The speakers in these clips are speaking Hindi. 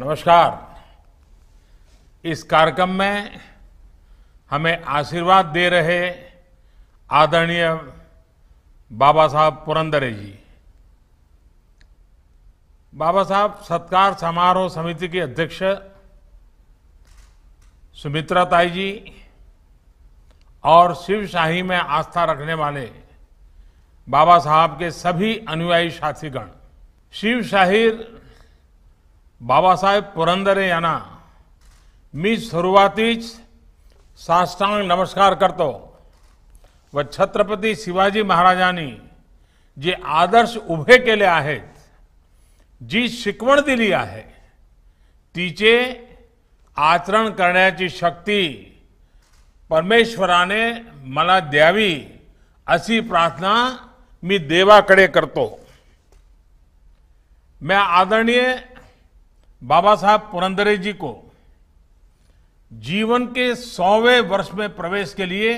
नमस्कार। इस कार्यक्रम में हमें आशीर्वाद दे रहे आदरणीय बाबा साहब पुरंदरे जी। बाबा साहब सत्कार समारोह समिति की अध्यक्ष सुमित्रा ताई जी और शिवशाही में आस्था रखने वाले बाबा साहब के सभी अनुयायी साथीगण, शिवशाहीर बाबासाहेब पुरंदरे यांना मी सुरुवातीच साष्टांग नमस्कार करतो व छत्रपती शिवाजी महाराजांनी जे आदर्श उभे केले आहेत, जी शिकवण दिली आहे, तिचे आचरण करण्याची शक्ती परमेश्वराने मला द्यावी अशी प्रार्थना मी देवाकडे करतो। मैं आदरणीय बाबा साहब पुरंदरे जी को जीवन के 100वें वर्ष में प्रवेश के लिए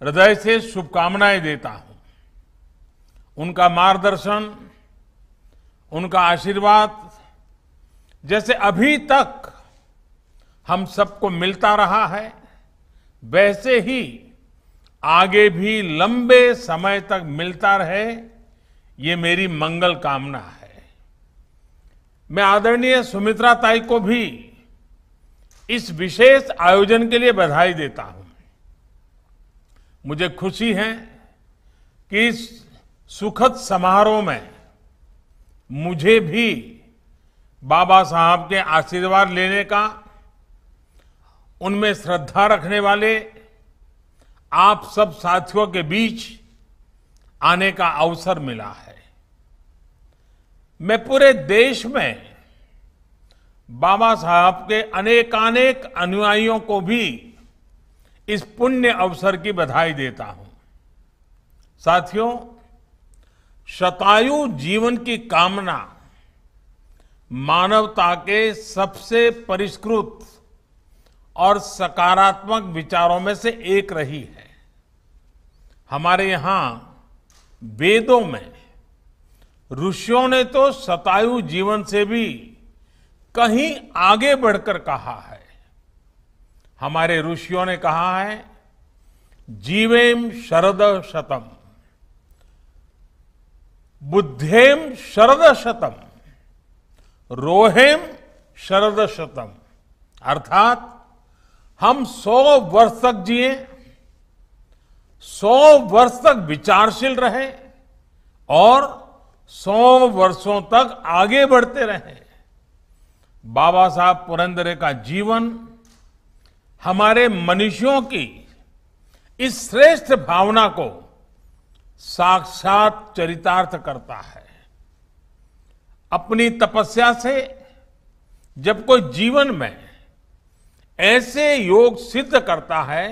हृदय से शुभकामनाएं देता हूं। उनका मार्गदर्शन, उनका आशीर्वाद जैसे अभी तक हम सबको मिलता रहा है, वैसे ही आगे भी लंबे समय तक मिलता रहे, ये मेरी मंगल कामना है। मैं आदरणीय सुमित्रा ताई को भी इस विशेष आयोजन के लिए बधाई देता हूं। मुझे खुशी है कि इस सुखद समारोह में मुझे भी बाबा साहब के आशीर्वाद लेने का, उनमें श्रद्धा रखने वाले आप सब साथियों के बीच आने का अवसर मिला है। मैं पूरे देश में बाबा साहब के अनेकानेक अनुयायियों को भी इस पुण्य अवसर की बधाई देता हूं। साथियों, शतायु जीवन की कामना मानवता के सबसे परिष्कृत और सकारात्मक विचारों में से एक रही है। हमारे यहां वेदों में ऋषियों ने तो शतायु जीवन से भी कहीं आगे बढ़कर कहा है। हमारे ऋषियों ने कहा है, जीवेम शरद शतम, बुद्धेम शरद शतम, रोहेम शरद शतम। अर्थात हम 100 वर्ष तक जिए, 100 वर्ष तक विचारशील रहे और 100 वर्षों तक आगे बढ़ते रहे। बाबा साहब पुरंदरे का जीवन हमारे मनुष्यों की इस श्रेष्ठ भावना को साक्षात चरितार्थ करता है। अपनी तपस्या से जब कोई जीवन में ऐसे योग सिद्ध करता है,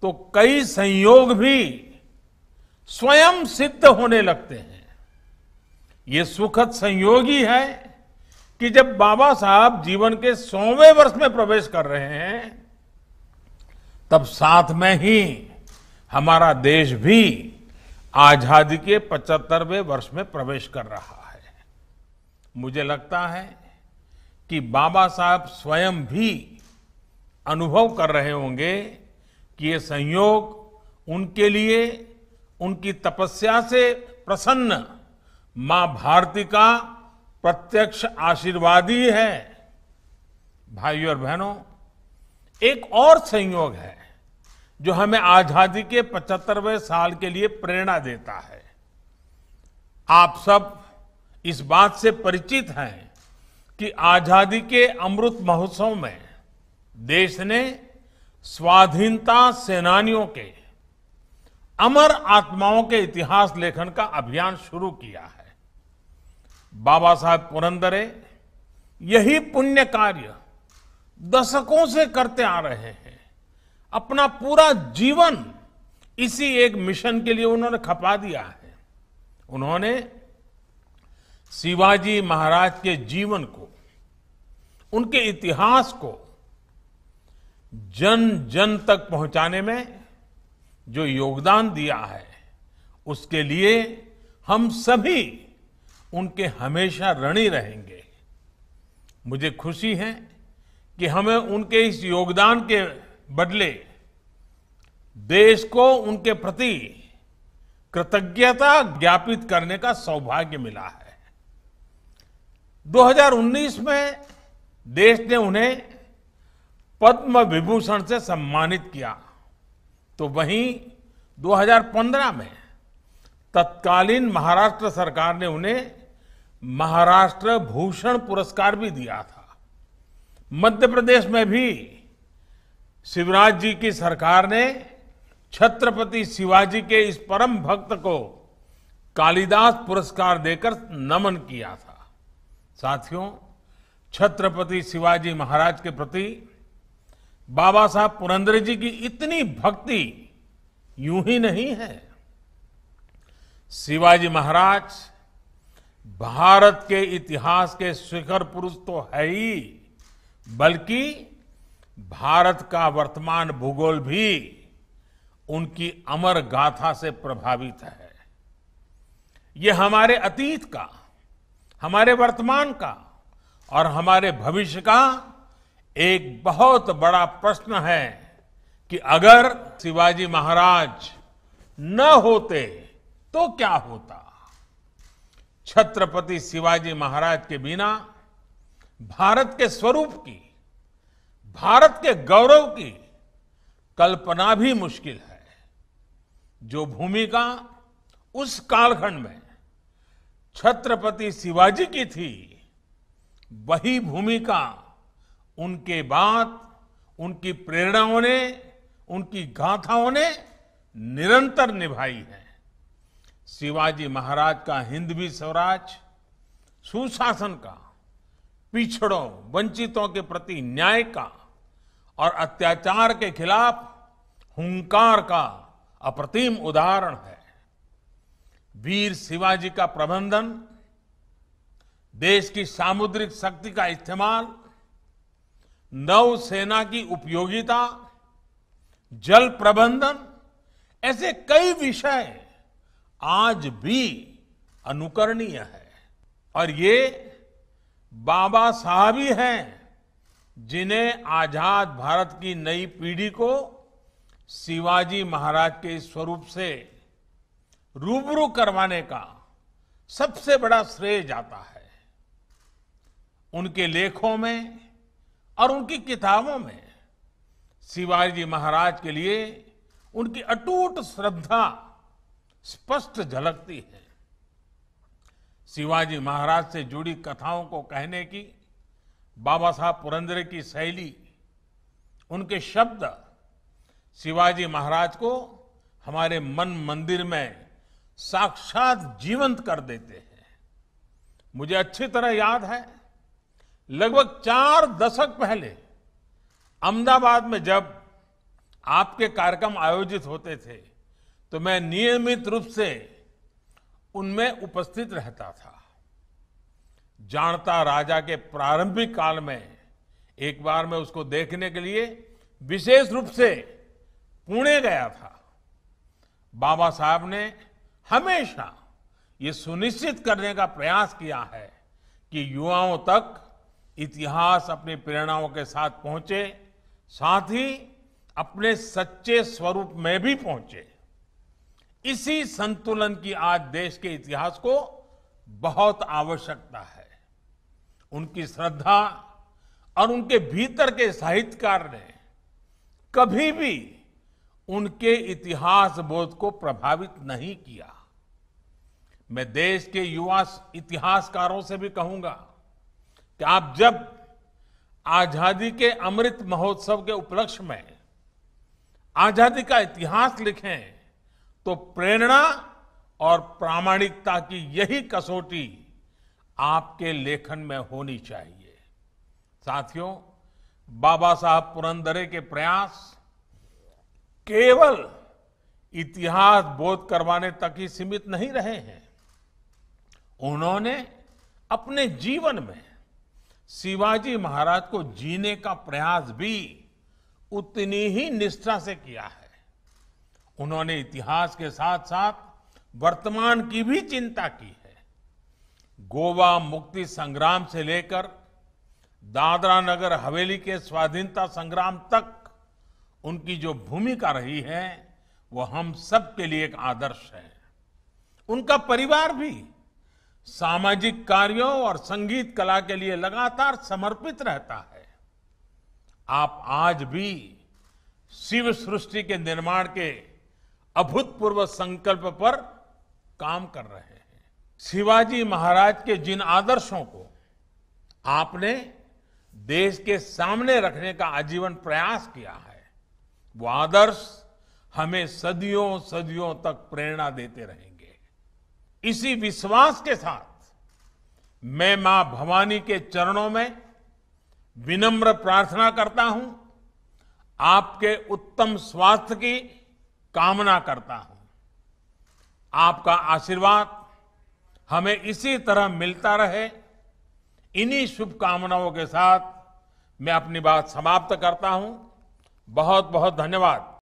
तो कई संयोग भी स्वयं सिद्ध होने लगते हैं। ये सुखद संयोग ही है कि जब बाबा साहब जीवन के 100वें वर्ष में प्रवेश कर रहे हैं, तब साथ में ही हमारा देश भी आजादी के 75वें वर्ष में प्रवेश कर रहा है। मुझे लगता है कि बाबा साहब स्वयं भी अनुभव कर रहे होंगे कि ये संयोग उनके लिए, उनकी तपस्या से प्रसन्न मां भारती का प्रत्यक्ष आशीर्वाद ही है। भाइयों और बहनों, एक और संयोग है जो हमें आजादी के 75वें साल के लिए प्रेरणा देता है। आप सब इस बात से परिचित हैं कि आजादी के अमृत महोत्सव में देश ने स्वाधीनता सेनानियों के, अमर आत्माओं के इतिहास लेखन का अभियान शुरू किया है। बाबा साहब पुरंदरे यही पुण्य कार्य दशकों से करते आ रहे हैं। अपना पूरा जीवन इसी एक मिशन के लिए उन्होंने खपा दिया है। उन्होंने शिवाजी महाराज के जीवन को, उनके इतिहास को जन जन तक पहुंचाने में जो योगदान दिया है, उसके लिए हम सभी उनके हमेशा ऋणी रहेंगे। मुझे खुशी है कि हमें उनके इस योगदान के बदले देश को उनके प्रति कृतज्ञता ज्ञापित करने का सौभाग्य मिला है। 2019 में देश ने उन्हें पद्म विभूषण से सम्मानित किया, तो वहीं 2015 में तत्कालीन महाराष्ट्र सरकार ने उन्हें महाराष्ट्र भूषण पुरस्कार भी दिया था। मध्य प्रदेश में भी शिवराज जी की सरकार ने छत्रपति शिवाजी के इस परम भक्त को कालिदास पुरस्कार देकर नमन किया था। साथियों, छत्रपति शिवाजी महाराज के प्रति बाबा साहब पुरंदरे जी की इतनी भक्ति यूं ही नहीं है। शिवाजी महाराज भारत के इतिहास के शिखर पुरुष तो है ही, बल्कि भारत का वर्तमान भूगोल भी उनकी अमर गाथा से प्रभावित है। ये हमारे अतीत का, हमारे वर्तमान का और हमारे भविष्य का एक बहुत बड़ा प्रश्न है कि अगर शिवाजी महाराज न होते तो क्या होता। छत्रपति शिवाजी महाराज के बिना भारत के स्वरूप की, भारत के गौरव की कल्पना भी मुश्किल है। जो भूमिका उस कालखंड में छत्रपति शिवाजी की थी, वही भूमिका उनके बाद उनकी प्रेरणाओं ने, उनकी गाथाओं ने निरंतर निभाई है। शिवाजी महाराज का हिंदवी स्वराज, सुशासन का, पिछड़ों वंचितों के प्रति न्याय का और अत्याचार के खिलाफ हुंकार का अप्रतिम उदाहरण है। वीर शिवाजी का प्रबंधन, देश की सामुद्रिक शक्ति का इस्तेमाल, नौसेना की उपयोगिता, जल प्रबंधन, ऐसे कई विषय आज भी अनुकरणीय है। और ये बाबा साहब ही हैं जिन्हें आजाद भारत की नई पीढ़ी को शिवाजी महाराज के स्वरूप से रूबरू करवाने का सबसे बड़ा श्रेय जाता है। उनके लेखों में और उनकी किताबों में शिवाजी महाराज के लिए उनकी अटूट श्रद्धा स्पष्ट झलकती है। शिवाजी महाराज से जुड़ी कथाओं को कहने की बाबा साहब पुरंदरे की शैली, उनके शब्द शिवाजी महाराज को हमारे मन मंदिर में साक्षात जीवंत कर देते हैं। मुझे अच्छी तरह याद है, लगभग 4 दशक पहले अहमदाबाद में जब आपके कार्यक्रम आयोजित होते थे, तो मैं नियमित रूप से उनमें उपस्थित रहता था। जानता राजा के प्रारंभिक काल में एक बार मैं उसको देखने के लिए विशेष रूप से पुणे गया था। बाबा साहब ने हमेशा ये सुनिश्चित करने का प्रयास किया है कि युवाओं तक इतिहास अपनी प्रेरणाओं के साथ पहुंचे, साथ ही अपने सच्चे स्वरूप में भी पहुंचे। इसी संतुलन की आज देश के इतिहास को बहुत आवश्यकता है। उनकी श्रद्धा और उनके भीतर के साहित्यकार ने कभी भी उनके इतिहास बोध को प्रभावित नहीं किया। मैं देश के युवा इतिहासकारों से भी कहूंगा कि आप जब आजादी के अमृत महोत्सव के उपलक्ष्य में आजादी का इतिहास लिखें, तो प्रेरणा और प्रामाणिकता की यही कसौटी आपके लेखन में होनी चाहिए। साथियों, बाबा साहब पुरंदरे के प्रयास केवल इतिहास बोध करवाने तक ही सीमित नहीं रहे हैं। उन्होंने अपने जीवन में शिवाजी महाराज को जीने का प्रयास भी उतनी ही निष्ठा से किया है। उन्होंने इतिहास के साथ साथ वर्तमान की भी चिंता की है। गोवा मुक्ति संग्राम से लेकर दादरा नगर हवेली के स्वाधीनता संग्राम तक उनकी जो भूमिका रही है वो हम सब के लिए एक आदर्श है। उनका परिवार भी सामाजिक कार्यों और संगीत कला के लिए लगातार समर्पित रहता है। आप आज भी शिव सृष्टि के निर्माण के अभूतपूर्व संकल्प पर काम कर रहे हैं। शिवाजी महाराज के जिन आदर्शों को आपने देश के सामने रखने का आजीवन प्रयास किया है, वो आदर्श हमें सदियों सदियों तक प्रेरणा देते रहेंगे। इसी विश्वास के साथ मैं मां भवानी के चरणों में विनम्र प्रार्थना करता हूं, आपके उत्तम स्वास्थ्य की कामना करता हूं। आपका आशीर्वाद हमें इसी तरह मिलता रहे। इन्हीं शुभकामनाओं के साथ मैं अपनी बात समाप्त करता हूं। बहुत बहुत धन्यवाद।